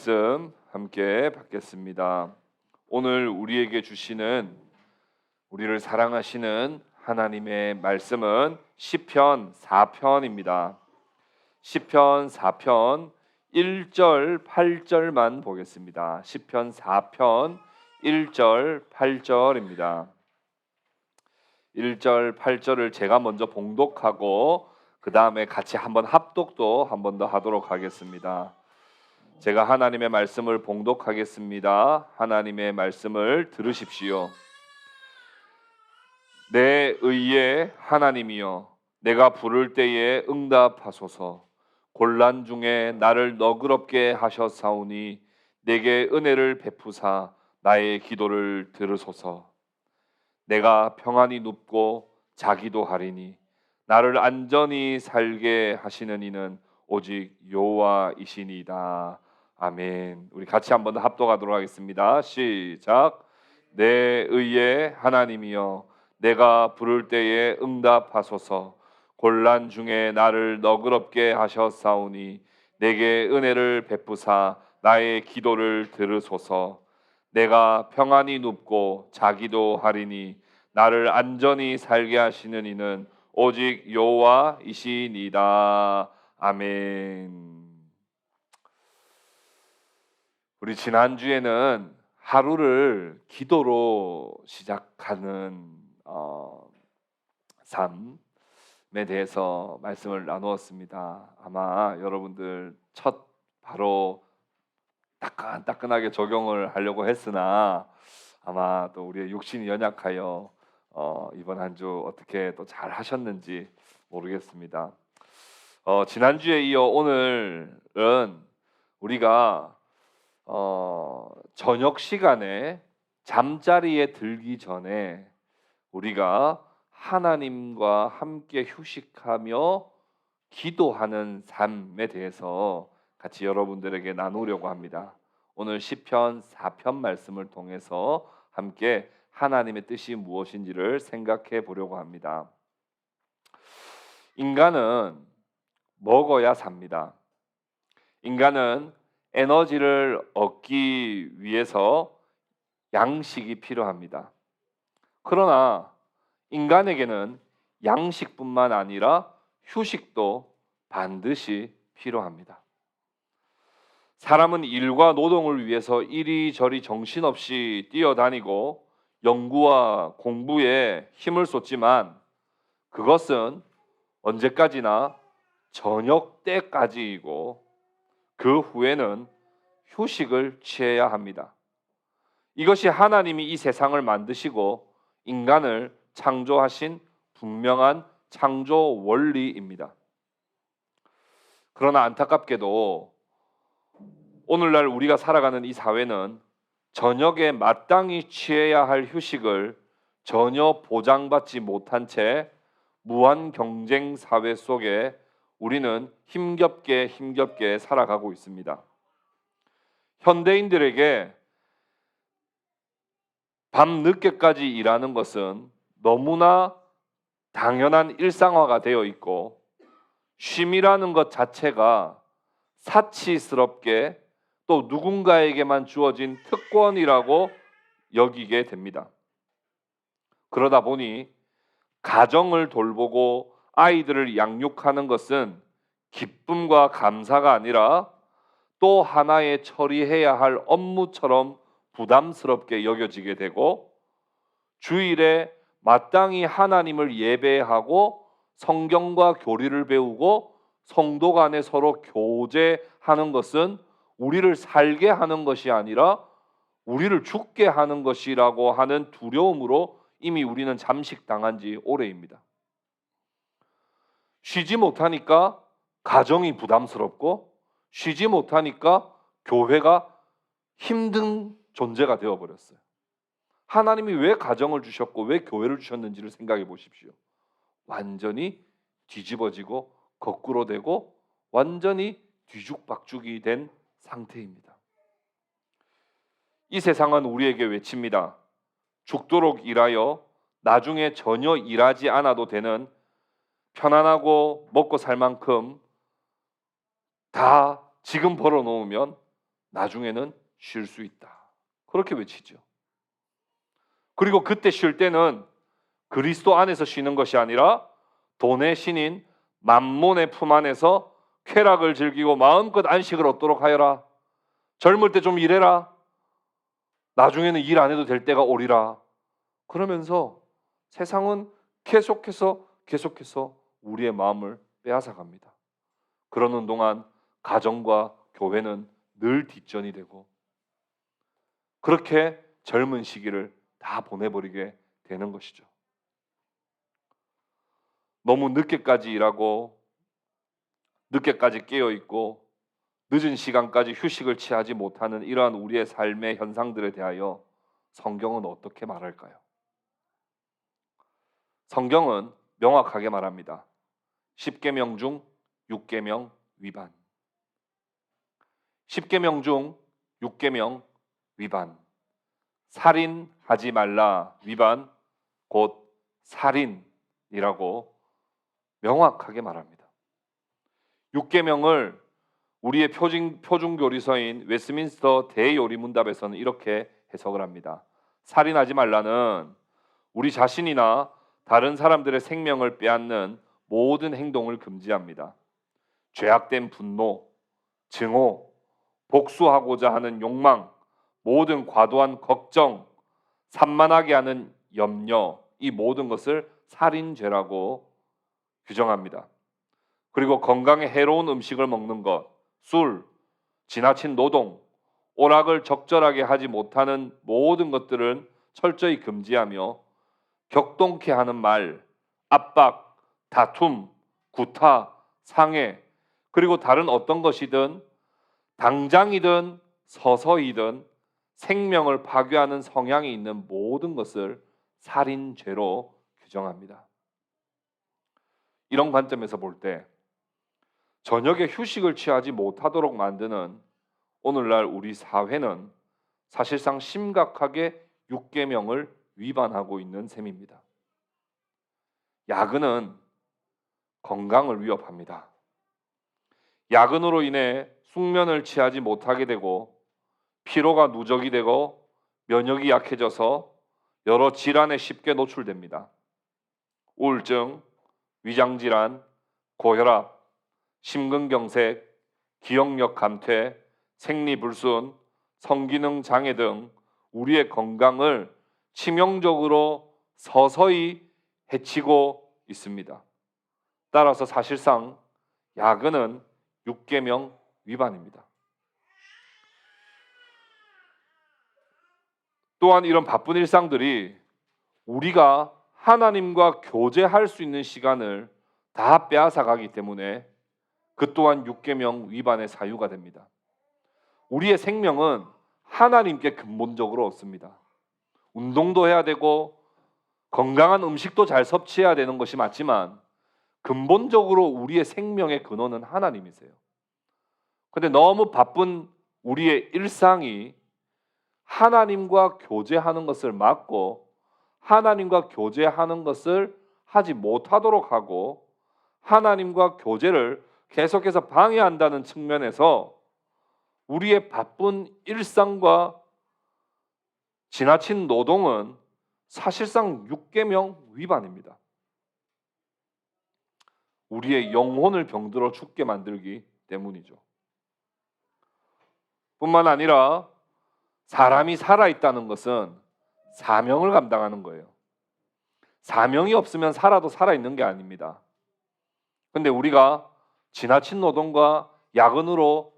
말씀 함께 받겠습니다. 오늘 우리에게 주시는 우리를 사랑하시는 하나님의 말씀은 시편 4편입니다. 시편 4편 1절 8절만 보겠습니다. 시편 4편 1절 8절입니다. 1절 8절을 제가 먼저 봉독하고 그 다음에 같이 한번 합독도 한 번 더 하도록 하겠습니다. 제가 하나님의 말씀을 봉독하겠습니다. 하나님의 말씀을 들으십시오. 내 의의 하나님이여, 내가 부를 때에 응답하소서. 곤란 중에 나를 너그럽게 하셨사오니 내게 은혜를 베푸사 나의 기도를 들으소서. 내가 평안히 눕고 자기도 하리니 나를 안전히 살게 하시는 이는 오직 여호와이시니이다. 아멘. 우리 같이 한번 합독하도록 하겠습니다. 시작. 내 의의 하나님이여, 내가 부를 때에 응답하소서. 곤란 중에 나를 너그럽게 하셨사오니 내게 은혜를 베푸사 나의 기도를 들으소서. 내가 평안히 눕고 자기도 하리니 나를 안전히 살게 하시는 이는 오직 여호와이시니이다. 아멘. 우리 지난주에는 하루를 기도로 시작하는 삶에 대해서 말씀을 나누었습니다. 아마 여러분들 첫 바로 따끈따끈하게 적용을 하려고 했으나 아마 또 우리의 육신이 연약하여 이번 한 주 어떻게 또 잘 하셨는지 모르겠습니다. 지난주에 이어 오늘은 우리가 저녁 시간에 잠자리에 들기 전에 우리가 하나님과 함께 휴식하며 기도하는 삶에 대해서 같이 여러분들에게 나누려고 합니다. 오늘 시편 4편 말씀을 통해서 함께 하나님의 뜻이 무엇인지를 생각해 보려고 합니다. 인간은 먹어야 삽니다. 인간은 에너지를 얻기 위해서 양식이 필요합니다. 그러나 인간에게는 양식뿐만 아니라 휴식도 반드시 필요합니다. 사람은 일과 노동을 위해서 이리저리 정신없이 뛰어다니고 연구와 공부에 힘을 쏟지만 그것은 언제까지나 저녁 때까지이고 그 후에는 휴식을 취해야 합니다. 이것이 하나님이 이 세상을 만드시고 인간을 창조하신 분명한 창조 원리입니다. 그러나 안타깝게도 오늘날 우리가 살아가는 이 사회는 저녁에 마땅히 취해야 할 휴식을 전혀 보장받지 못한 채 무한 경쟁 사회 속에 우리는 힘겹게 살아가고 있습니다. 현대인들에게 밤 늦게까지 일하는 것은 너무나 당연한 일상화가 되어 있고 쉼이라는 것 자체가 사치스럽게 또 누군가에게만 주어진 특권이라고 여기게 됩니다. 그러다 보니 가정을 돌보고 아이들을 양육하는 것은 기쁨과 감사가 아니라 또 하나의 처리해야 할 업무처럼 부담스럽게 여겨지게 되고 주일에 마땅히 하나님을 예배하고 성경과 교리를 배우고 성도 간에 서로 교제하는 것은 우리를 살게 하는 것이 아니라 우리를 죽게 하는 것이라고 하는 두려움으로 이미 우리는 잠식당한 지 오래입니다. 쉬지 못하니까 가정이 부담스럽고 쉬지 못하니까 교회가 힘든 존재가 되어버렸어요. 하나님이 왜 가정을 주셨고 왜 교회를 주셨는지를 생각해 보십시오. 완전히 뒤집어지고 거꾸로 되고 완전히 뒤죽박죽이 된 상태입니다. 이 세상은 우리에게 외칩니다. 죽도록 일하여 나중에 전혀 일하지 않아도 되는 편안하고 먹고 살 만큼 다 지금 벌어놓으면 나중에는 쉴 수 있다. 그렇게 외치죠. 그리고 그때 쉴 때는 그리스도 안에서 쉬는 것이 아니라 돈의 신인 만몬의 품 안에서 쾌락을 즐기고 마음껏 안식을 얻도록 하여라. 젊을 때 좀 일해라. 나중에는 일 안 해도 될 때가 오리라. 그러면서 세상은 계속해서 우리의 마음을 빼앗아 갑니다. 그러는 동안 가정과 교회는 늘 뒷전이 되고 그렇게 젊은 시기를 다 보내버리게 되는 것이죠. 너무 늦게까지 일하고 늦게까지 깨어 있고 늦은 시간까지 휴식을 취하지 못하는 이러한 우리의 삶의 현상들에 대하여 성경은 어떻게 말할까요? 성경은 명확하게 말합니다. 10계명 중 6계명 위반. 10계명 중 6계명 위반. 살인하지 말라 위반, 곧 살인이라고 명확하게 말합니다. 6계명을 우리의 표준교리서인 웨스민스터 대요리문답에서는 이렇게 해석을 합니다. 살인하지 말라는 우리 자신이나 다른 사람들의 생명을 빼앗는 모든 행동을 금지합니다. 죄악된 분노, 증오, 복수하고자 하는 욕망, 모든 과도한 걱정, 산만하게 하는 염려, 이 모든 것을 살인죄라고 규정합니다. 그리고 건강에 해로운 음식을 먹는 것, 술, 지나친 노동, 오락을 적절하게 하지 못하는 모든 것들은 철저히 금지하며 격동케 하는 말, 압박, 다툼, 구타, 상해, 그리고 다른 어떤 것이든 당장이든 서서히든 생명을 파괴하는 성향이 있는 모든 것을 살인죄로 규정합니다. 이런 관점에서 볼 때 저녁에 휴식을 취하지 못하도록 만드는 오늘날 우리 사회는 사실상 심각하게 6계명을 위반하고 있는 셈입니다. 야근은 건강을 위협합니다. 야근으로 인해 숙면을 취하지 못하게 되고 피로가 누적이 되고 면역이 약해져서 여러 질환에 쉽게 노출됩니다. 우울증, 위장질환, 고혈압, 심근경색, 기억력 감퇴, 생리불순, 성기능 장애 등 우리의 건강을 치명적으로 서서히 해치고 있습니다. 따라서 사실상 야근은 6계명 위반입니다. 또한 이런 바쁜 일상들이 우리가 하나님과 교제할 수 있는 시간을 다 빼앗아 가기 때문에 그 또한 6계명 위반의 사유가 됩니다. 우리의 생명은 하나님께 근본적으로 없습니다. 운동도 해야 되고 건강한 음식도 잘 섭취해야 되는 것이 맞지만 근본적으로 우리의 생명의 근원은 하나님이세요. 그런데 너무 바쁜 우리의 일상이 하나님과 교제하는 것을 막고 하나님과 교제하는 것을 하지 못하도록 하고 하나님과 교제를 계속해서 방해한다는 측면에서 우리의 바쁜 일상과 지나친 노동은 사실상 6계명 위반입니다. 우리의 영혼을 병들어 죽게 만들기 때문이죠. 뿐만 아니라 사람이 살아있다는 것은 사명을 감당하는 거예요. 사명이 없으면 살아도 살아있는 게 아닙니다. 그런데 우리가 지나친 노동과 야근으로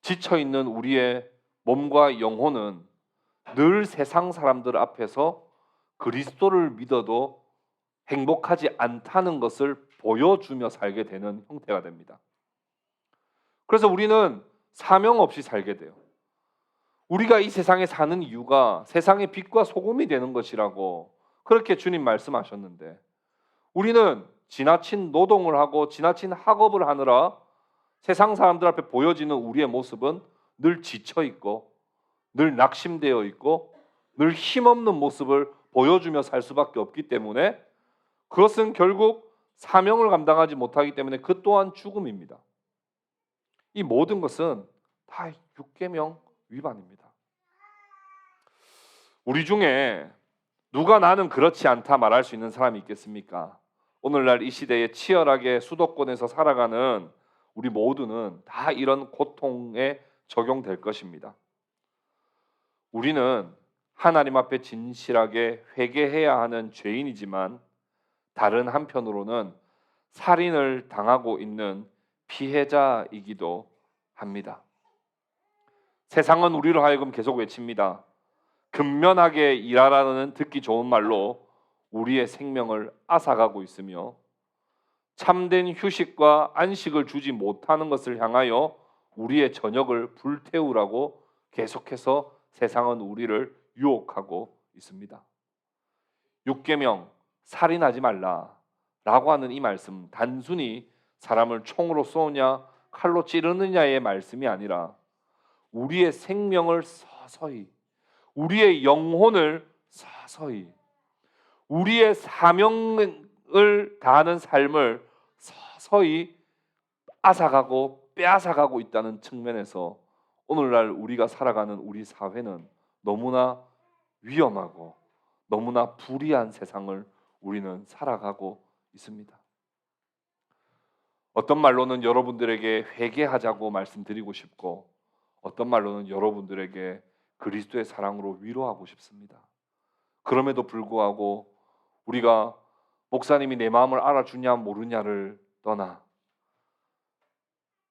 지쳐있는 우리의 몸과 영혼은 늘 세상 사람들 앞에서 그리스도를 믿어도 행복하지 않다는 것을 보여주며 살게 되는 형태가 됩니다. 그래서 우리는 사명 없이 살게 돼요. 우리가 이 세상에 사는 이유가 세상의 빛과 소금이 되는 것이라고 그렇게 주님 말씀하셨는데 우리는 지나친 노동을 하고 지나친 학업을 하느라 세상 사람들 앞에 보여지는 우리의 모습은 늘 지쳐있고 늘 낙심되어 있고 늘 힘없는 모습을 보여주며 살 수밖에 없기 때문에 그것은 결국 사명을 감당하지 못하기 때문에 그 또한 죽음입니다. 이 모든 것은 다 육계명 위반입니다. 우리 중에 누가 나는 그렇지 않다 말할 수 있는 사람이 있겠습니까? 오늘날 이 시대에 치열하게 수도권에서 살아가는 우리 모두는 다 이런 고통에 적용될 것입니다. 우리는 하나님 앞에 진실하게 회개해야 하는 죄인이지만 다른 한편으로는 살인을 당하고 있는 피해자이기도 합니다. 세상은 우리로 하여금 계속 외칩니다. 근면하게 일하라는 듣기 좋은 말로 우리의 생명을 앗아가고 있으며 참된 휴식과 안식을 주지 못하는 것을 향하여 우리의 저녁을 불태우라고 계속해서 세상은 우리를 유혹하고 있습니다. 육계명 살인하지 말라라고 하는 이 말씀, 단순히 사람을 총으로 쏘냐 칼로 찌르느냐의 말씀이 아니라 우리의 생명을 서서히, 우리의 영혼을 서서히, 우리의 사명을 다하는 삶을 서서히 앗아가고 빼앗아가고 있다는 측면에서 오늘날 우리가 살아가는 우리 사회는 너무나 위험하고 너무나 불의한 세상을 우리는 살아가고 있습니다. 어떤 말로는 여러분들에게 회개하자고 말씀드리고 싶고 어떤 말로는 여러분들에게 그리스도의 사랑으로 위로하고 싶습니다. 그럼에도 불구하고 우리가 목사님이 내 마음을 알아주냐 모르냐를 떠나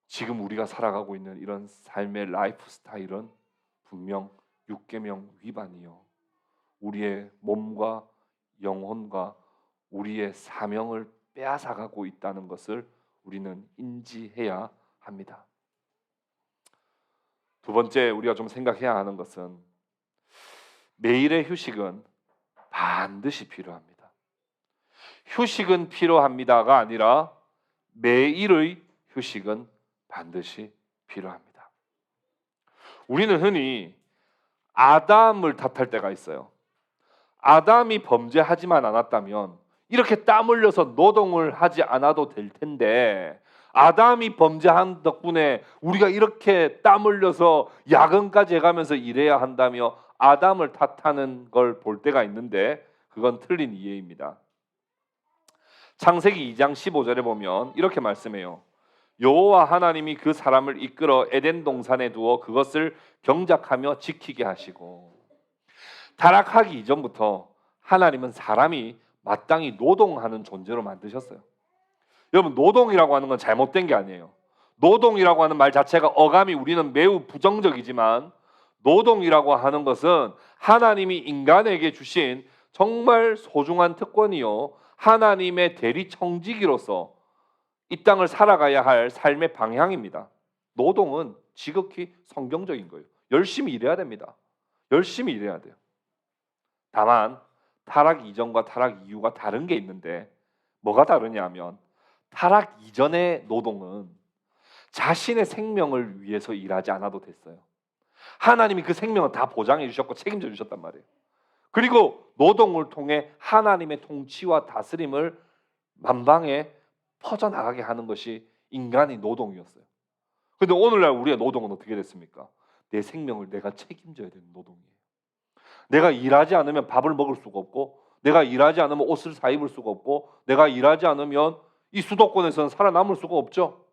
지금 우리가 살아가고 있는 이런 삶의 라이프 스타일은 분명 육계명 위반이요, 우리의 몸과 영혼과 우리의 사명을 빼앗아가고 있다는 것을 우리는 인지해야 합니다. 두 번째 우리가 좀 생각해야 하는 것은 매일의 휴식은 반드시 필요합니다. 휴식은 필요합니다가 아니라 매일의 휴식은 반드시 필요합니다. 우리는 흔히 아담을 탓할 때가 있어요. 아담이 범죄하지만 않았다면 이렇게 땀 흘려서 노동을 하지 않아도 될 텐데 아담이 범죄한 덕분에 우리가 이렇게 땀 흘려서 야근까지 해가면서 일해야 한다며 아담을 탓하는 걸 볼 때가 있는데 그건 틀린 이해입니다. 창세기 2장 15절에 보면 이렇게 말씀해요. 여호와 하나님이 그 사람을 이끌어 에덴 동산에 두어 그것을 경작하며 지키게 하시고, 타락하기 이전부터 하나님은 사람이 마땅히 노동하는 존재로 만드셨어요. 여러분, 노동이라고 하는 건 잘못된 게 아니에요. 노동이라고 하는 말 자체가 어감이 우리는 매우 부정적이지만 노동이라고 하는 것은 하나님이 인간에게 주신 정말 소중한 특권이요, 하나님의 대리 청지기로서 이 땅을 살아가야 할 삶의 방향입니다. 노동은 지극히 성경적인 거예요. 열심히 일해야 됩니다. 열심히 일해야 돼요. 다만 타락 이전과 타락 이후가 다른 게 있는데 뭐가 다르냐 하면 타락 이전의 노동은 자신의 생명을 위해서 일하지 않아도 됐어요. 하나님이 그 생명을 다 보장해 주셨고 책임져 주셨단 말이에요. 그리고 노동을 통해 하나님의 통치와 다스림을 만방에 퍼져나가게 하는 것이 인간의 노동이었어요. 그런데 오늘날 우리의 노동은 어떻게 됐습니까? 내 생명을 내가 책임져야 되는 노동이에요. 내가 일하지 않으면 밥을 먹을 수가 없고, 내가 일하지 않으면 옷을 사 입을 수가 없고, 내가 일하지 않으면 이 수도권에서는 살아남을 수가 없죠.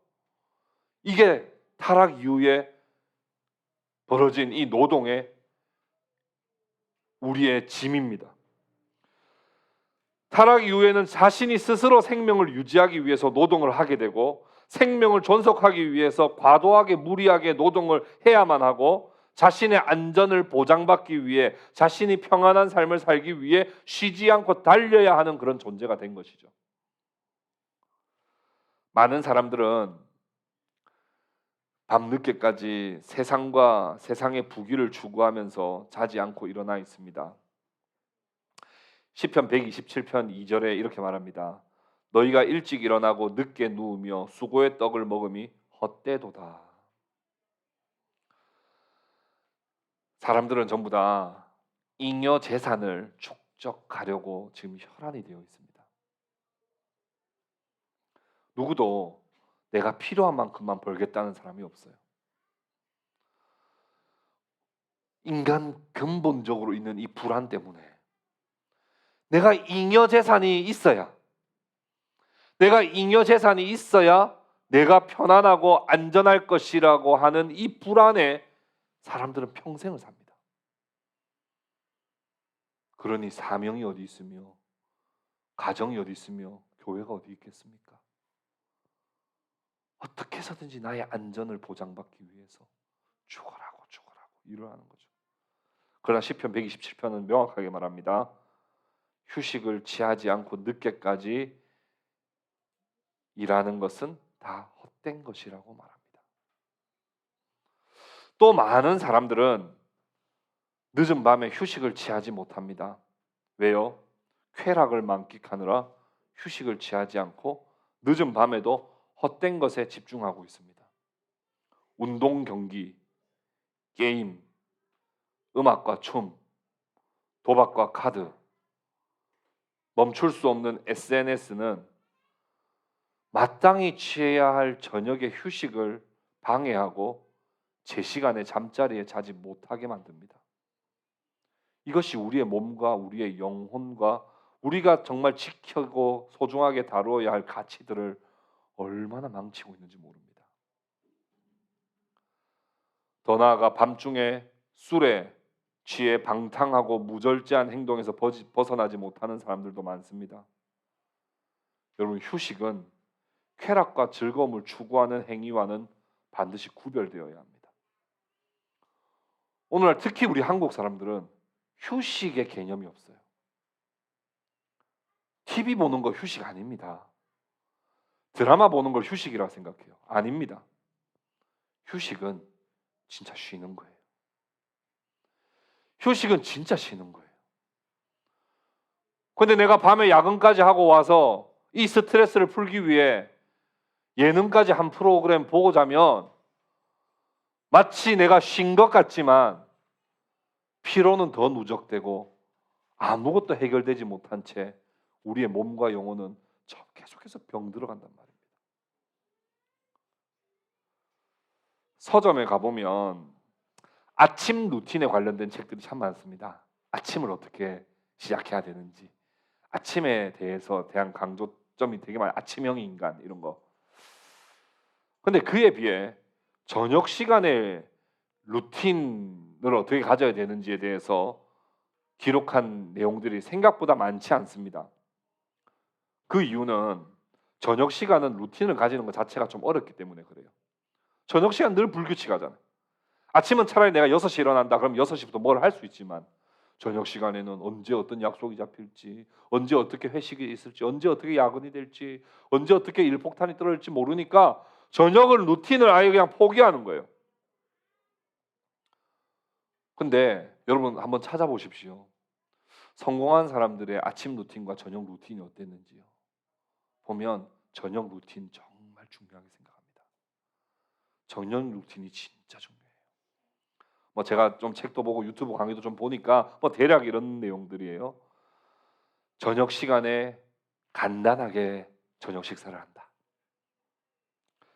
이게 타락 이후에 벌어진 이 노동의 우리의 짐입니다. 타락 이후에는 자신이 스스로 생명을 유지하기 위해서 노동을 하게 되고 생명을 존속하기 위해서 과도하게 무리하게 노동을 해야만 하고 자신의 안전을 보장받기 위해 자신이 평안한 삶을 살기 위해 쉬지 않고 달려야 하는 그런 존재가 된 것이죠. 많은 사람들은 밤늦게까지 세상과 세상의 부귀를 추구하면서 자지 않고 일어나 있습니다. 시편 127편 2절에 이렇게 말합니다. 너희가 일찍 일어나고 늦게 누우며 수고의 떡을 먹음이 헛되도다. 사람들은 전부 다 잉여 재산을 축적하려고 지금 혈안이 되어 있습니다. 누구도 내가 필요한 만큼만 벌겠다는 사람이 없어요. 인간 근본적으로 있는 이 불안 때문에 내가 잉여 재산이 있어야 내가 편안하고 안전할 것이라고 하는 이 불안에 사람들은 평생을 삽니다. 그러니 사명이 어디 있으며 가정이 어디 있으며 교회가 어디 있겠습니까? 어떻게 해서든지 나의 안전을 보장받기 위해서 죽어라고 일어나는 거죠. 그러나 시편 127편은 명확하게 말합니다. 휴식을 취하지 않고 늦게까지 일하는 것은 다 헛된 것이라고 말합니다. 또 많은 사람들은 늦은 밤에 휴식을 취하지 못합니다. 왜요? 쾌락을 만끽하느라 휴식을 취하지 않고 늦은 밤에도 헛된 것에 집중하고 있습니다. 운동, 경기, 게임, 음악과 춤, 도박과 카드, 멈출 수 없는 SNS는 마땅히 취해야 할 저녁의 휴식을 방해하고 제 시간에 잠자리에 자지 못하게 만듭니다. 이것이 우리의 몸과 우리의 영혼과 우리가 정말 지키고 소중하게 다루어야 할 가치들을 얼마나 망치고 있는지 모릅니다. 더 나아가 밤중에 술에 취해 방탕하고 무절제한 행동에서 벗어나지 못하는 사람들도 많습니다. 여러분, 휴식은 쾌락과 즐거움을 추구하는 행위와는 반드시 구별되어야 합니다. 오늘날 특히 우리 한국 사람들은 휴식의 개념이 없어요. TV 보는 거 휴식 아닙니다. 드라마 보는 걸 휴식이라고 생각해요. 아닙니다. 휴식은 진짜 쉬는 거예요. 휴식은 진짜 쉬는 거예요. 근데 내가 밤에 야근까지 하고 와서 이 스트레스를 풀기 위해 예능까지 한 프로그램 보고 자면 마치 내가 쉰 것 같지만 피로는 더 누적되고 아무것도 해결되지 못한 채 우리의 몸과 영혼은 계속해서 병들어간단 말입니다. 서점에 가보면 아침 루틴에 관련된 책들이 참 많습니다. 아침을 어떻게 시작해야 되는지, 아침에 대한 강조점이 되게 많아요. 아침형 인간 이런 거. 근데 그에 비해 저녁 시간에 루틴을 어떻게 가져야 되는지에 대해서 기록한 내용들이 생각보다 많지 않습니다. 그 이유는 저녁 시간은 루틴을 가지는 것 자체가 좀 어렵기 때문에 그래요. 저녁 시간 늘 불규칙하잖아요. 아침은 차라리 내가 6시에 일어난다 그럼 6시부터 뭘 할 수 있지만 저녁 시간에는 언제 어떤 약속이 잡힐지, 언제 어떻게 회식이 있을지, 언제 어떻게 야근이 될지, 언제 어떻게 일폭탄이 떨어질지 모르니까 저녁을 루틴을 아예 그냥 포기하는 거예요. 근데 여러분 한번 찾아보십시오. 성공한 사람들의 아침 루틴과 저녁 루틴이 어땠는지요. 보면 저녁 루틴 정말 중요하게 생각합니다. 저녁 루틴이 진짜 중요해요. 제가 좀 책도 보고 유튜브 강의도 좀 보니까 대략 이런 내용들이에요. 저녁 시간에 간단하게 저녁 식사를 한다.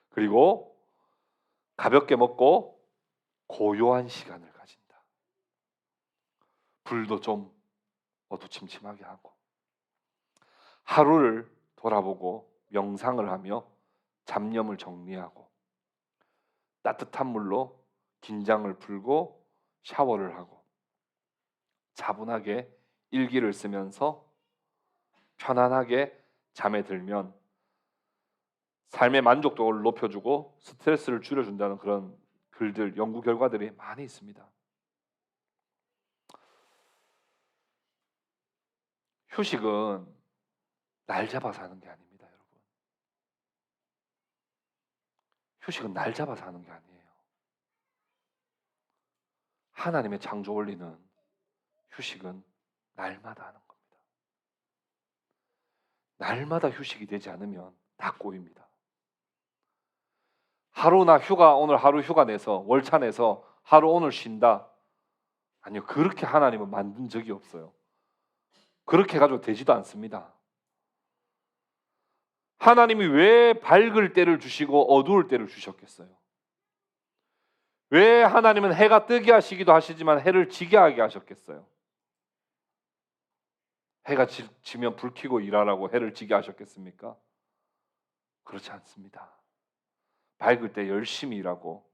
그리고 가볍게 먹고 고요한 시간을 가진다. 불도 좀 어두침침하게 하고 하루를 돌아보고 명상을 하며 잡념을 정리하고 따뜻한 물로 긴장을 풀고 샤워를 하고 차분하게 일기를 쓰면서 편안하게 잠에 들면 삶의 만족도를 높여주고 스트레스를 줄여준다는 그런 글들, 연구 결과들이 많이 있습니다. 휴식은 날 잡아서 하는 게 아닙니다, 여러분. 휴식은 날 잡아서 하는 게 아니에요. 하나님의 창조 원리는 휴식은 날마다 하는 겁니다. 날마다 휴식이 되지 않으면 다 꼬입니다. 오늘 하루 휴가 내서 월차 내서 하루 오늘 쉰다. 아니요, 그렇게 하나님은 만든 적이 없어요. 그렇게 가지고 되지도 않습니다. 하나님이 왜 밝을 때를 주시고 어두울 때를 주셨겠어요? 왜 하나님은 해가 뜨게 하시기도 하시지만 해를 지게 하게 하셨겠어요? 해가 지면 불 켜고 일하라고 해를 지게 하셨겠습니까? 그렇지 않습니다. 밝을 때 열심히 일하고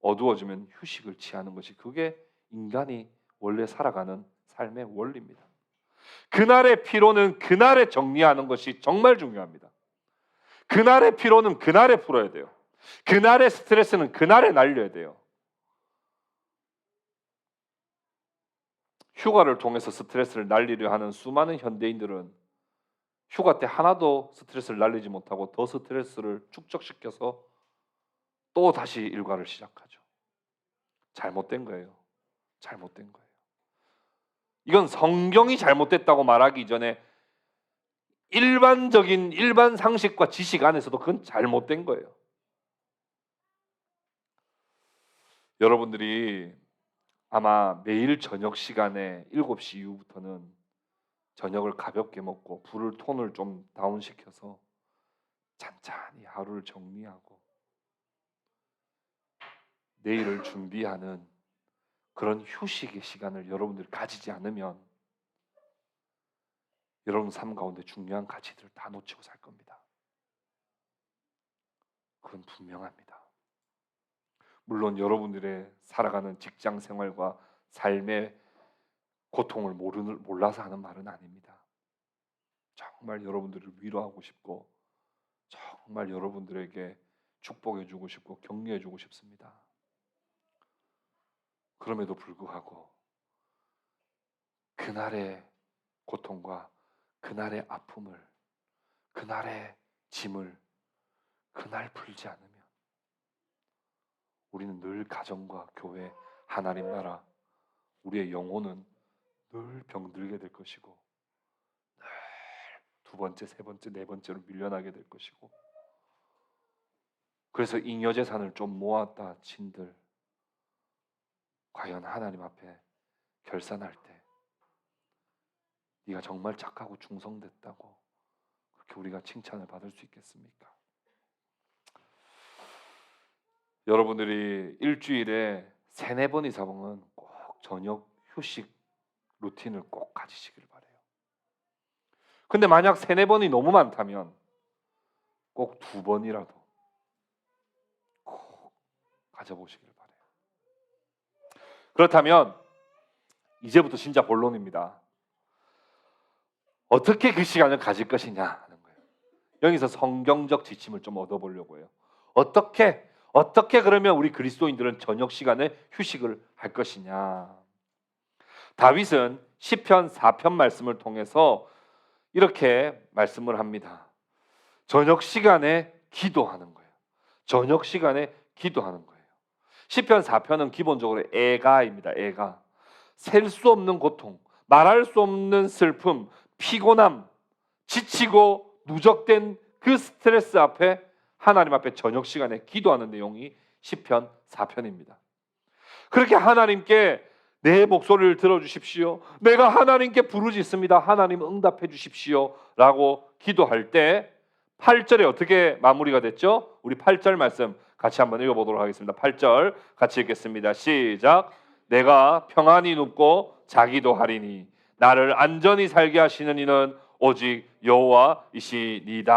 어두워지면 휴식을 취하는 것이, 그게 인간이 원래 살아가는 삶의 원리입니다. 그날의 피로는 그날에 정리하는 것이 정말 중요합니다. 그날의 피로는 그날에 풀어야 돼요. 그날의 스트레스는 그날에 날려야 돼요. 휴가를 통해서 스트레스를 날리려 하는 수많은 현대인들은 휴가 때 하나도 스트레스를 날리지 못하고 더 스트레스를 축적시켜서 또 다시 일과를 시작하죠. 잘못된 거예요. 잘못된 거예요. 이건 성경이 잘못됐다고 말하기 전에 일반 상식과 지식 안에서도 그건 잘못된 거예요. 여러분들이 아마 매일 저녁 시간에 7시 이후부터는 저녁을 가볍게 먹고 불을 톤을 좀 다운시켜서 찬찬히 하루를 정리하고 내일을 준비하는 그런 휴식의 시간을 여러분들이 가지지 않으면 여러분 삶 가운데 중요한 가치들을 다 놓치고 살 겁니다. 그건 분명합니다. 물론 여러분들의 살아가는 직장 생활과 삶의 고통을 몰라서 하는 말은 아닙니다. 정말 여러분들을 위로하고 싶고 정말 여러분들에게 축복해주고 싶고 격려해주고 싶습니다. 그럼에도 불구하고 그날의 고통과 그날의 아픔을, 그날의 짐을 그날 풀지 않으면 우리는 늘 가정과 교회, 하나님 나라, 우리의 영혼은 늘 병들게 될 것이고 늘 두 번째, 세 번째, 네 번째로 밀려나게 될 것이고, 그래서 잉여재산을 좀 모았다 친들 과연 하나님 앞에 결산할 때 네가 정말 착하고 충성됐다고 그렇게 우리가 칭찬을 받을 수 있겠습니까? 여러분들이 일주일에 3-4번 이상은 꼭 저녁 휴식 루틴을 꼭 가지시길 바라요. 근데 만약 3-4번이 너무 많다면 꼭 2번이라도 꼭 가져보시길 바라요. 그렇다면 이제부터 진짜 본론입니다. 어떻게 그 시간을 가질 것이냐 하는 거예요. 여기서 성경적 지침을 좀 얻어보려고 해요. 어떻게 그러면 우리 그리스도인들은 저녁 시간에 휴식을 할 것이냐. 다윗은 시편 4편 말씀을 통해서 이렇게 말씀을 합니다. 저녁 시간에 기도하는 거예요. 저녁 시간에 기도하는 거예요. 시편 4편은 기본적으로 애가입니다. 애가. 셀 수 없는 고통, 말할 수 없는 슬픔, 피곤함, 지치고 누적된 그 스트레스 앞에 하나님 앞에 저녁 시간에 기도하는 내용이 시편 4편입니다. 그렇게 하나님께 내 목소리를 들어주십시오. 내가 하나님께 부르짖습니다. 하나님 응답해 주십시오. 라고 기도할 때 8절에 어떻게 마무리가 됐죠? 우리 8절 말씀 같이 한번 읽어보도록 하겠습니다. 8절 같이 읽겠습니다. 시작. 내가 평안히 눕고 자기도 하리니 나를 안전히 살게 하시는 이는 오직 여호와이시니이다.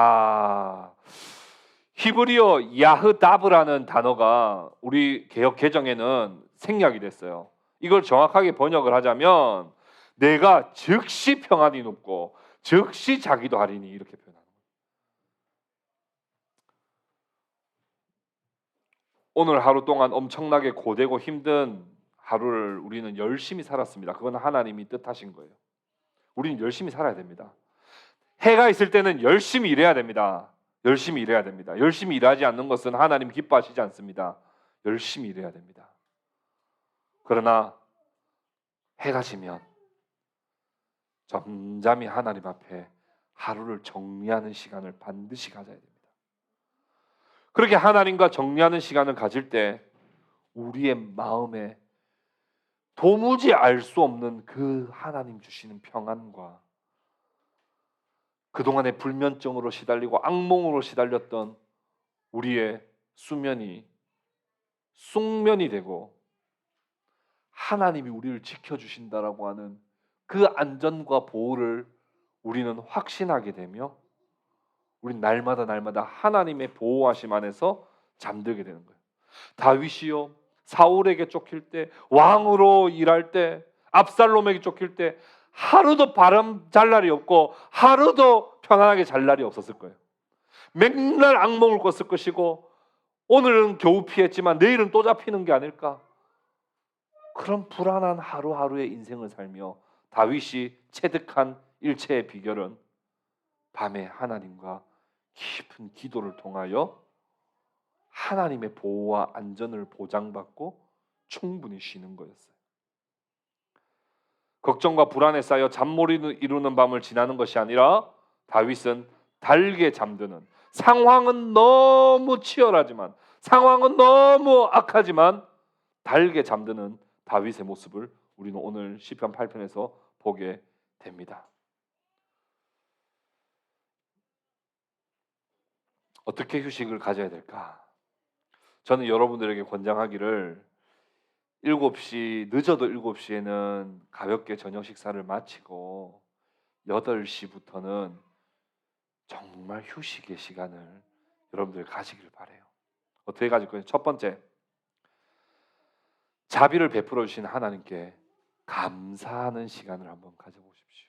히브리어 야흐다브라는 단어가 우리 개역 개정에는 생략이 됐어요. 이걸 정확하게 번역을 하자면 내가 즉시 평안히 눕고 즉시 자기도 하리니 이렇게 표현합니다. 오늘 하루 동안 엄청나게 고되고 힘든 하루를 우리는 열심히 살았습니다. 그건 하나님이 뜻하신 거예요. 우리는 열심히 살아야 됩니다. 해가 있을 때는 열심히 일해야 됩니다. 열심히 일해야 됩니다. 열심히 일하지 않는 것은 하나님 기뻐하시지 않습니다. 열심히 일해야 됩니다. 그러나 해가 지면 잠잠히 하나님 앞에 하루를 정리하는 시간을 반드시 가져야 됩니다. 그렇게 하나님과 정리하는 시간을 가질 때 우리의 마음에 도무지 알 수 없는 그 하나님 주시는 평안과 그동안의 불면증으로 시달리고 악몽으로 시달렸던 우리의 수면이 숙면이 되고 하나님이 우리를 지켜주신다라고 하는 그 안전과 보호를 우리는 확신하게 되며 우린 날마다 하나님의 보호하심 안에서 잠들게 되는 거예요. 다윗이요, 사울에게 쫓길 때, 왕으로 일할 때, 압살롬에게 쫓길 때 하루도 바람 잘 날이 없고 하루도 편안하게 잘 날이 없었을 거예요. 맨날 악몽을 꿨을 것이고 오늘은 겨우 피했지만 내일은 또 잡히는 게 아닐까, 그런 불안한 하루하루의 인생을 살며 다윗이 체득한 일체의 비결은 밤에 하나님과 깊은 기도를 통하여 하나님의 보호와 안전을 보장받고 충분히 쉬는 거였어요. 걱정과 불안에 쌓여 잠 못 이루는 밤을 지나는 것이 아니라 다윗은 달게 잠드는, 상황은 너무 치열하지만, 상황은 너무 악하지만 달게 잠드는 다윗의 모습을 우리는 오늘 시편 8편에서 보게 됩니다. 어떻게 휴식을 가져야 될까? 저는 여러분들에게 권장하기를 7시, 늦어도 7시에는 가볍게 저녁 식사를 마치고 8시부터는 정말 휴식의 시간을 여러분들 가지길 바라요. 어떻게 가질 거예요? 첫 번째, 자비를 베풀어 주신 하나님께 감사하는 시간을 한번 가져보십시오.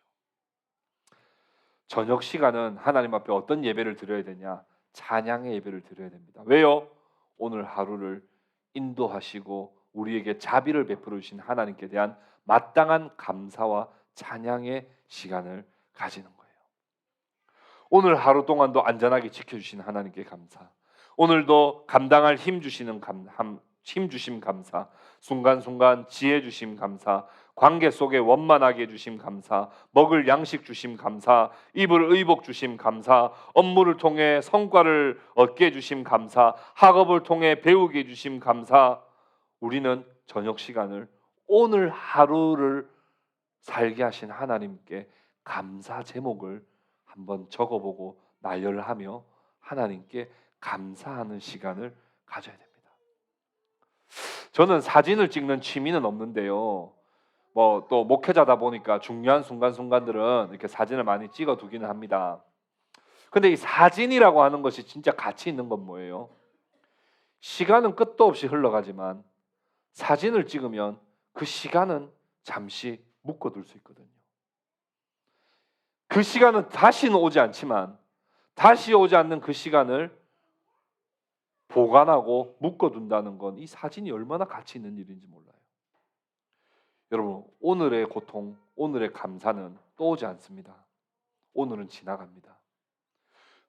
저녁 시간은 하나님 앞에 어떤 예배를 드려야 되냐? 찬양의 예배를 드려야 됩니다. 왜요? 오늘 하루를 인도하시고 우리에게 자비를 베풀어 주신 하나님께 대한 마땅한 감사와 찬양의 시간을 가지는 거예요. 오늘 하루 동안도 안전하게 지켜주신 하나님께 감사, 오늘도 감당할 힘 주시는 힘 주심 감사, 순간순간 지혜 주심 감사, 관계 속에 원만하게 해주심 감사, 먹을 양식 주심 감사, 입을 의복 주심 감사, 업무를 통해 성과를 얻게 해주심 감사, 학업을 통해 배우게 해주심 감사. 우리는 저녁 시간을 오늘 하루를 살게 하신 하나님께 감사 제목을 한번 적어보고 나열하며 하나님께 감사하는 시간을 가져야 됩니다. 저는 사진을 찍는 취미는 없는데요, 뭐 또 목회자다 보니까 중요한 순간순간들은 이렇게 사진을 많이 찍어 두기는 합니다. 근데 이 사진이라고 하는 것이 진짜 가치 있는 건 뭐예요? 시간은 끝도 없이 흘러가지만 사진을 찍으면 그 시간은 잠시 묶어둘 수 있거든요. 그 시간은 다시는 오지 않지만 다시 오지 않는 그 시간을 보관하고 묶어둔다는 건 이 사진이 얼마나 가치 있는 일인지 몰라요. 여러분, 오늘의 고통, 오늘의 감사는 또 오지 않습니다. 오늘은 지나갑니다.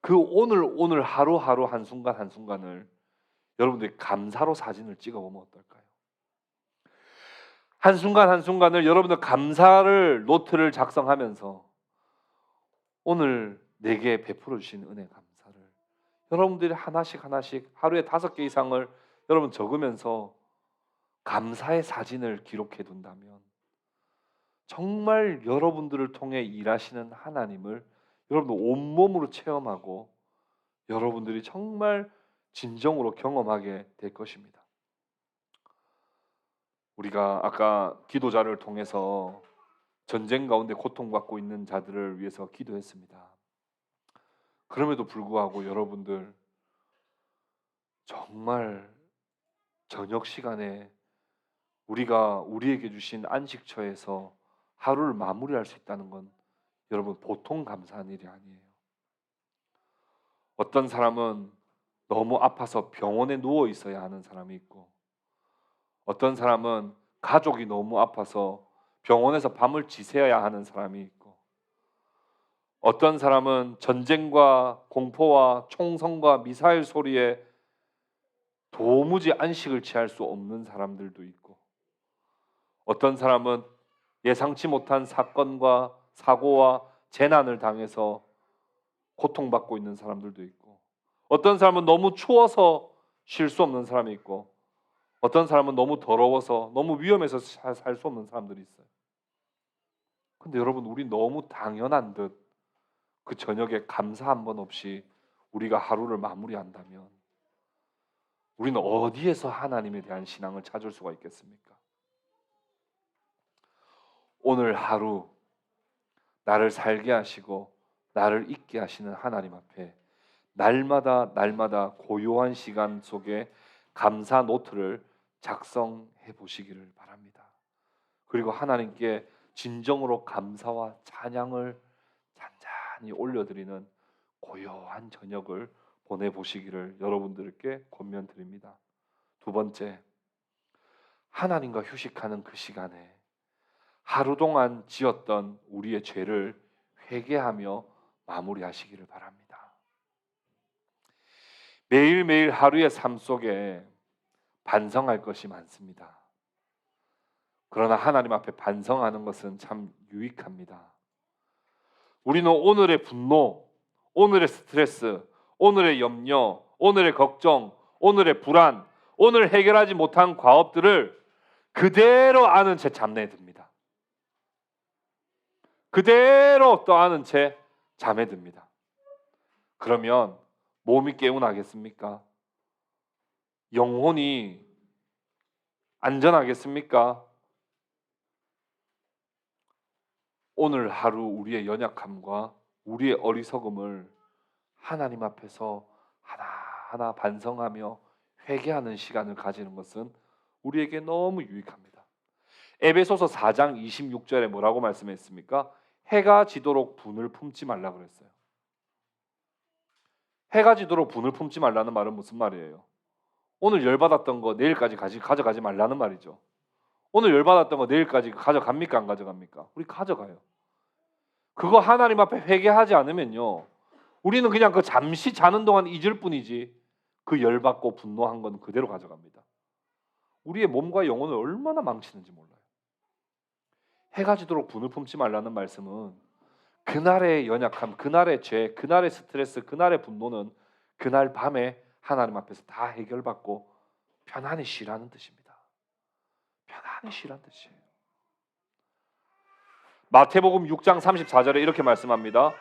그 오늘 하루하루 한순간 한순간을 여러분들이 감사로 사진을 찍어보면 어떨까요? 한순간 한순간을 여러분들 감사를 노트를 작성하면서 오늘 내게 베풀어 주신 은혜 감사를 여러분들이 하나씩 하루에 5개 이상을 여러분 적으면서 감사의 사진을 기록해 둔다면 정말 여러분들을 통해 일하시는 하나님을 여러분들 온몸으로 체험하고 여러분들이 정말 진정으로 경험하게 될 것입니다. 우리가 아까 기도자를 통해서 전쟁 가운데 고통받고 있는 자들을 위해서 기도했습니다. 그럼에도 불구하고 여러분들 정말 저녁 시간에 우리가 우리에게 주신 안식처에서 하루를 마무리할 수 있다는 건 여러분 보통 감사한 일이 아니에요. 어떤 사람은 너무 아파서 병원에 누워 있어야 하는 사람이 있고, 어떤 사람은 가족이 너무 아파서 병원에서 밤을 지새야 하는 사람이 있고, 어떤 사람은 전쟁과 공포와 총성과 미사일 소리에 도무지 안식을 취할 수 없는 사람들도 있고, 어떤 사람은 예상치 못한 사건과 사고와 재난을 당해서 고통받고 있는 사람들도 있고, 어떤 사람은 너무 추워서 쉴 수 없는 사람이 있고, 어떤 사람은 너무 더러워서 너무 위험해서 살 수 없는 사람들이 있어요. 근데 여러분, 우리 너무 당연한 듯 그 저녁에 감사 한 번 없이 우리가 하루를 마무리한다면 우리는 어디에서 하나님에 대한 신앙을 찾을 수가 있겠습니까? 오늘 하루 나를 살게 하시고 나를 있게 하시는 하나님 앞에 날마다 고요한 시간 속에 감사 노트를 작성해 보시기를 바랍니다. 그리고 하나님께 진정으로 감사와 찬양을 잔잔히 올려드리는 고요한 저녁을 보내보시기를 여러분들께 권면드립니다. 두 번째, 하나님과 휴식하는 그 시간에 하루 동안 지었던 우리의 죄를 회개하며 마무리하시기를 바랍니다. 매일매일 하루의 삶 속에 반성할 것이 많습니다. 그러나 하나님 앞에 반성하는 것은 참 유익합니다. 우리는 오늘의 분노, 오늘의 스트레스, 오늘의 염려, 오늘의 걱정, 오늘의 불안, 오늘 해결하지 못한 과업들을 그대로 아는 채 잠에 듭니다. 그대로 또 아는 채 잠에 듭니다. 그러면 몸이 개운하겠습니까? 영혼이 안전하겠습니까? 오늘 하루 우리의 연약함과 우리의 어리석음을 하나님 앞에서 하나하나 반성하며 회개하는 시간을 가지는 것은 우리에게 너무 유익합니다. 에베소서 4장 26절에 뭐라고 말씀했습니까? 해가 지도록 분을 품지 말라 그랬어요. 해가 지도록 분을 품지 말라는 말은 무슨 말이에요? 오늘 열받았던 거 내일까지 가져가지 말라는 말이죠. 오늘 열받았던 거 내일까지 가져갑니까? 안 가져갑니까? 우리 가져가요. 그거 하나님 앞에 회개하지 않으면요, 우리는 그냥 그 잠시 자는 동안 잊을 뿐이지 그 열받고 분노한 건 그대로 가져갑니다. 우리의 몸과 영혼을 얼마나 망치는지 몰라요. 해가 지도록 분을 품지 말라는 말씀은 그날의 연약함, 그날의 죄, 그날의 스트레스, 그날의 분노는 그날 밤에 하나님 앞에서 다 해결받고 편안히 쉬라는 뜻입니다. 편안히 쉬라는 뜻이에요. 마태복음 6장 34절에 이렇게 말씀합니다.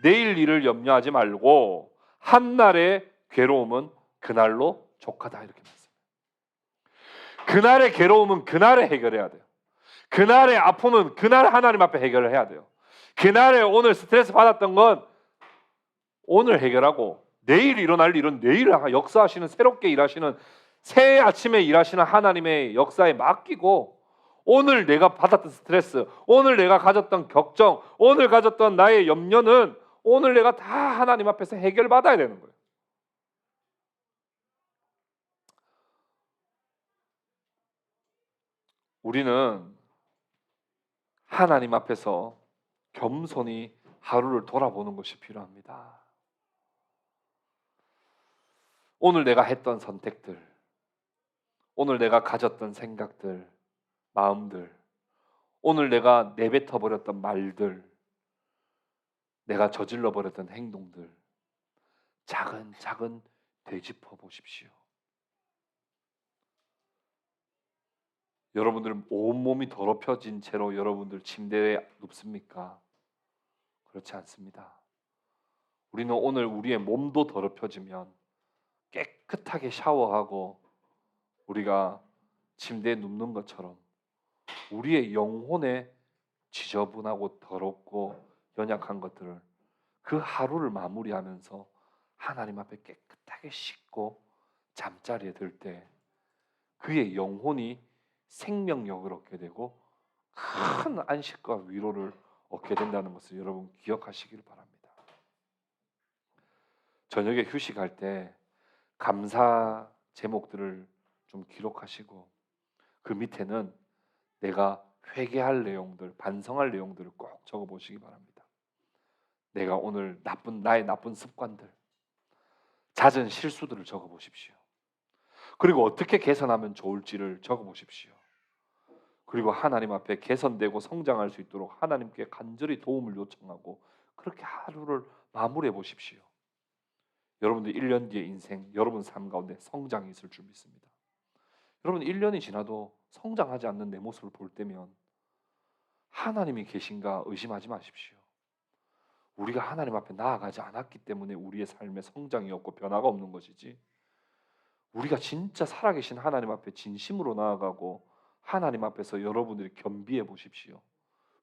내일 일을 염려하지 말고 한날의 괴로움은 그날로 족하다, 이렇게 말씀해요. 그날의 괴로움은 그날에 해결해야 돼요. 그날의 아픔은 그날 하나님 앞에 해결을 해야 돼요. 그날에 오늘 스트레스 받았던 건 오늘 해결하고 내일 일어날 일은 내일 역사하시는, 새롭게 일하시는, 새 아침에 일하시는 하나님의 역사에 맡기고, 오늘 내가 받았던 스트레스, 오늘 내가 가졌던 걱정, 오늘 가졌던 나의 염려는 오늘 내가 다 하나님 앞에서 해결받아야 되는 거예요. 우리는 하나님 앞에서 겸손히 하루를 돌아보는 것이 필요합니다. 오늘 내가 했던 선택들, 오늘 내가 가졌던 생각들, 마음들, 오늘 내가 내뱉어 버렸던 말들, 내가 저질러 버렸던 행동들, 차근차근 되짚어 보십시오. 여러분들은 온몸이 더럽혀진 채로 여러분들 침대에 눕습니까? 그렇지 않습니다. 우리는 오늘 우리의 몸도 더럽혀지면 깨끗하게 샤워하고 우리가 침대에 눕는 것처럼 우리의 영혼에 지저분하고 더럽고 연약한 것들을 그 하루를 마무리하면서 하나님 앞에 깨끗하게 씻고 잠자리에 들 때 그의 영혼이 생명력을 얻게 되고 큰 안식과 위로를 얻게 된다는 것을 여러분 기억하시기를 바랍니다. 저녁에 휴식할 때 감사 제목들을 좀 기록하시고 그 밑에는 내가 회개할 내용들, 반성할 내용들을 꼭 적어보시기 바랍니다. 내가 오늘 나의 나쁜 습관들, 잦은 실수들을 적어보십시오. 그리고 어떻게 개선하면 좋을지를 적어보십시오. 그리고 하나님 앞에 개선되고 성장할 수 있도록 하나님께 간절히 도움을 요청하고 그렇게 하루를 마무리해 보십시오. 여러분들 1년 뒤의 인생, 여러분 삶 가운데 성장이 있을 줄 믿습니다. 여러분 1년이 지나도 성장하지 않는 내 모습을 볼 때면 하나님이 계신가 의심하지 마십시오. 우리가 하나님 앞에 나아가지 않았기 때문에 우리의 삶에 성장이 없고 변화가 없는 것이지, 우리가 진짜 살아계신 하나님 앞에 진심으로 나아가고 하나님 앞에서 여러분들이 겸비해 보십시오.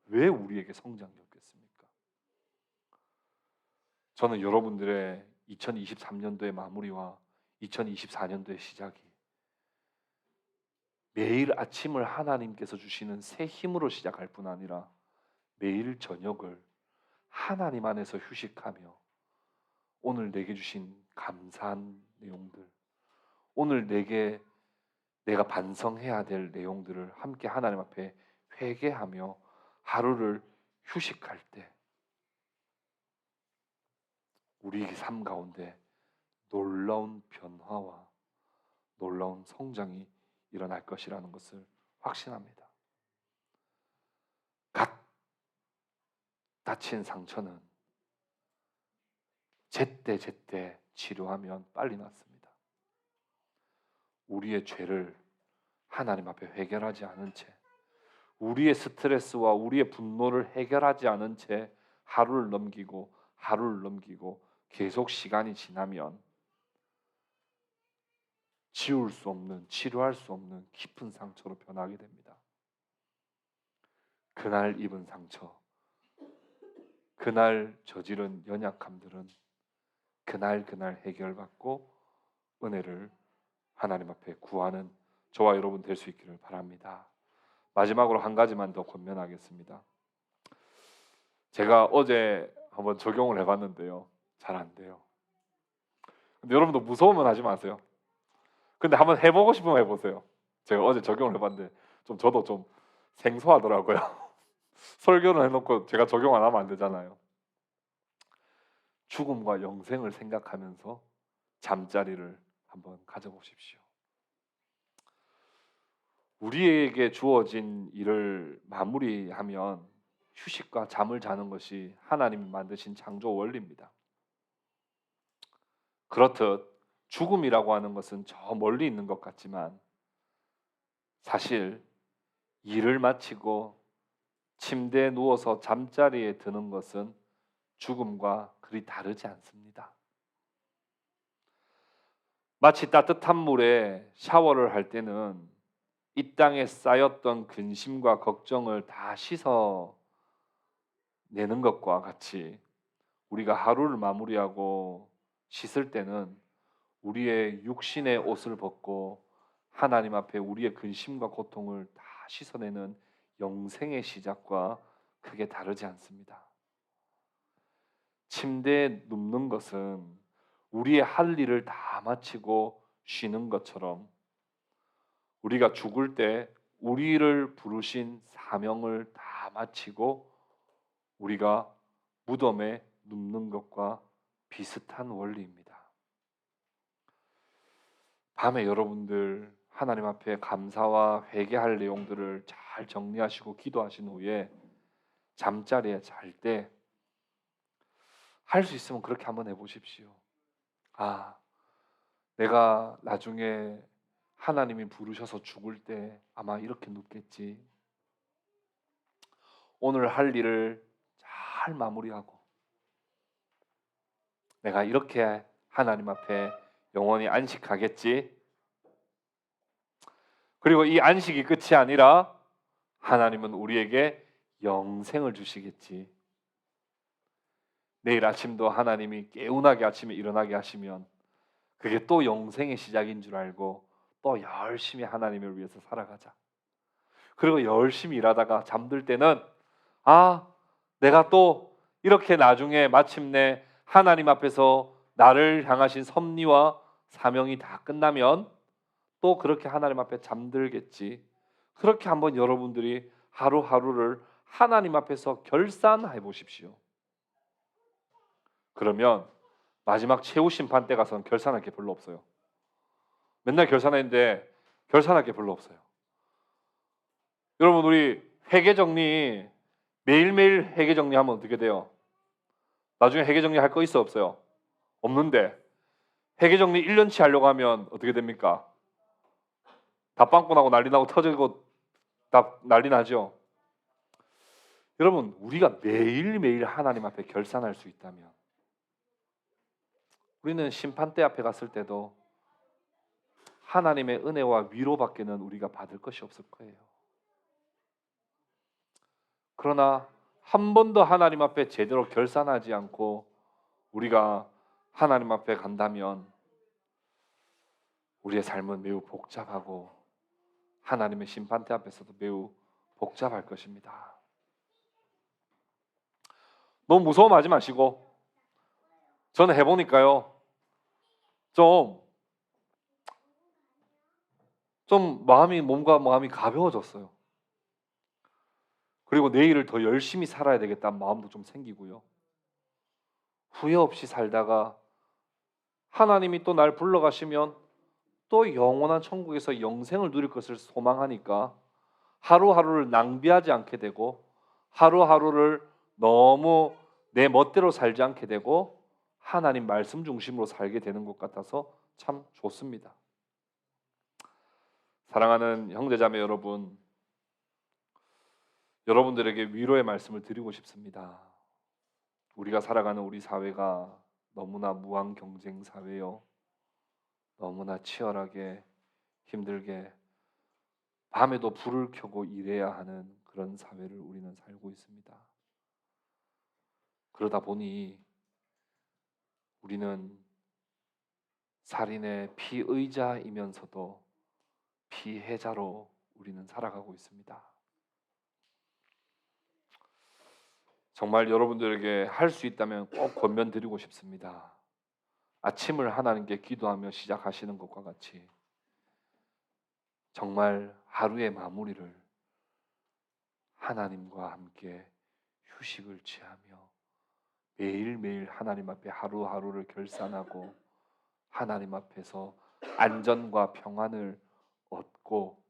왜 우리에게 성장이 없겠습니까? 저는 여러분들의 2023년도의 마무리와 2024년도의 시작이 매일 아침을 하나님께서 주시는 새 힘으로 시작할 뿐 아니라 매일 저녁을 하나님 안에서 휴식하며 오늘 내게 주신 감사한 내용들, 오늘 내가 반성해야 될 내용들을 함께 하나님 앞에 회개하며 하루를 휴식할 때 우리 삶 가운데 놀라운 변화와 놀라운 성장이 일어날 것이라는 것을 확신합니다. 갓 다친 상처는 제때 치료하면 빨리 낫습니다. 우리의 죄를 하나님 앞에 해결하지 않은 채, 우리의 스트레스와 우리의 분노를 해결하지 않은 채 하루를 넘기고 계속 시간이 지나면 지울 수 없는, 치료할 수 없는 깊은 상처로 변하게 됩니다. 그날 입은 상처, 그날 저지른 연약함들은 그날 해결받고 은혜를 하나님 앞에 구하는 저와 여러분 될 수 있기를 바랍니다. 마지막으로 한 가지만 더 권면하겠습니다. 제가 어제 한번 적용을 해봤는데요, 잘 안 돼요. 근데 여러분도 무서우면 하지 마세요. 근데 한번 해보고 싶으면 해보세요. 제가 어제 적용을 해봤는데 저도 좀 생소하더라고요. 설교를 해놓고 제가 적용 안 하면 안 되잖아요. 죽음과 영생을 생각하면서 잠자리를 한번 가져보십시오. 우리에게 주어진 일을 마무리하면 휴식과 잠을 자는 것이 하나님이 만드신 창조 원리입니다. 그렇듯 죽음이라고 하는 것은 저 멀리 있는 것 같지만 사실 일을 마치고 침대에 누워서 잠자리에 드는 것은 죽음과 그리 다르지 않습니다. 마치 따뜻한 물에 샤워를 할 때는 이 땅에 쌓였던 근심과 걱정을 다 씻어내는 것과 같이 우리가 하루를 마무리하고 씻을 때는 우리의 육신의 옷을 벗고 하나님 앞에 우리의 근심과 고통을 다 씻어내는 영생의 시작과 크게 다르지 않습니다. 침대에 눕는 것은 우리의 할 일을 다 마치고 쉬는 것처럼 우리가 죽을 때 우리를 부르신 사명을 다 마치고 우리가 무덤에 눕는 것과 비슷한 원리입니다. 밤에 여러분들 하나님 앞에 감사와 회개할 내용들을 잘 정리하시고 기도하신 후에 잠자리에 잘 때 할 수 있으면 그렇게 한번 해보십시오. 내가 나중에 하나님이 부르셔서 죽을 때 아마 이렇게 눕겠지. 오늘 할 일을 잘 마무리하고 내가 이렇게 하나님 앞에 영원히 안식하겠지. 그리고 이 안식이 끝이 아니라 하나님은 우리에게 영생을 주시겠지. 내일 아침도 하나님이 개운하게 아침에 일어나게 하시면 그게 또 영생의 시작인 줄 알고 또 열심히 하나님을 위해서 살아가자. 그리고 열심히 일하다가 잠들 때는 내가 또 이렇게 나중에 마침내 하나님 앞에서 나를 향하신 섭리와 사명이 다 끝나면 또 그렇게 하나님 앞에 잠들겠지. 그렇게 한번 여러분들이 하루하루를 하나님 앞에서 결산해 보십시오. 그러면 마지막 최후 심판 때 가서는 결산할 게 별로 없어요. 맨날 결산했는데 결산할 게 별로 없어요. 여러분, 우리 회계 정리 매일매일 회계 정리하면 어떻게 돼요? 나중에 회계 정리할 거 있어 없어요? 없는데 회계 정리 1년치 하려고 하면 어떻게 됩니까? 다 빵꾸 나고 난리 나고 터지고 다 난리 나죠. 여러분, 우리가 매일매일 하나님 앞에 결산할 수 있다면 우리는 심판대 앞에 갔을 때도 하나님의 은혜와 위로밖에는 우리가 받을 것이 없을 거예요. 그러나 한 번도 하나님 앞에 제대로 결산하지 않고 우리가 하나님 앞에 간다면 우리의 삶은 매우 복잡하고 하나님의 심판대 앞에서도 매우 복잡할 것입니다. 너무 무서워하지 마시고, 저는 해보니까요, 좀 몸과 마음이 가벼워졌어요. 그리고 내일을 더 열심히 살아야 되겠다는 마음도 좀 생기고요. 후회 없이 살다가 하나님이 또 날 불러가시면 또 영원한 천국에서 영생을 누릴 것을 소망하니까 하루하루를 낭비하지 않게 되고 하루하루를 너무 내 멋대로 살지 않게 되고 하나님 말씀 중심으로 살게 되는 것 같아서 참 좋습니다. 사랑하는 형제자매 여러분, 여러분들에게 위로의 말씀을 드리고 싶습니다. 우리가 살아가는 우리 사회가 너무나 무한 경쟁 사회요, 너무나 치열하게 힘들게 밤에도 불을 켜고 일해야 하는 그런 사회를 우리는 살고 있습니다. 그러다 보니 우리는 살인의 피의자이면서도 피해자로 우리는 살아가고 있습니다. 정말 여러분들에게 할 수 있다면 꼭 권면드리고 싶습니다. 아침을 하나님께 기도하며 시작하시는 것과 같이 정말 하루의 마무리를 하나님과 함께 휴식을 취하며 매일매일 하나님 앞에 하루하루를 결산하고 하나님 앞에서 안전과 평안을 얻고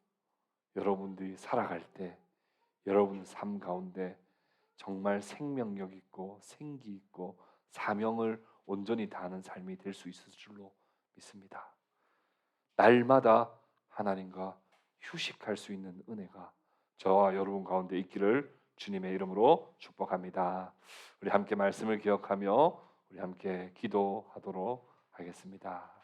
여러분들이 살아갈 때 여러분 삶 가운데 정말 생명력 있고 생기 있고 사명을 온전히 다하는 삶이 될 수 있을 줄로 믿습니다. 날마다 하나님과 휴식할 수 있는 은혜가 저와 여러분 가운데 있기를 주님의 이름으로 축복합니다. 우리 함께 말씀을 기억하며 우리 함께 기도하도록 하겠습니다.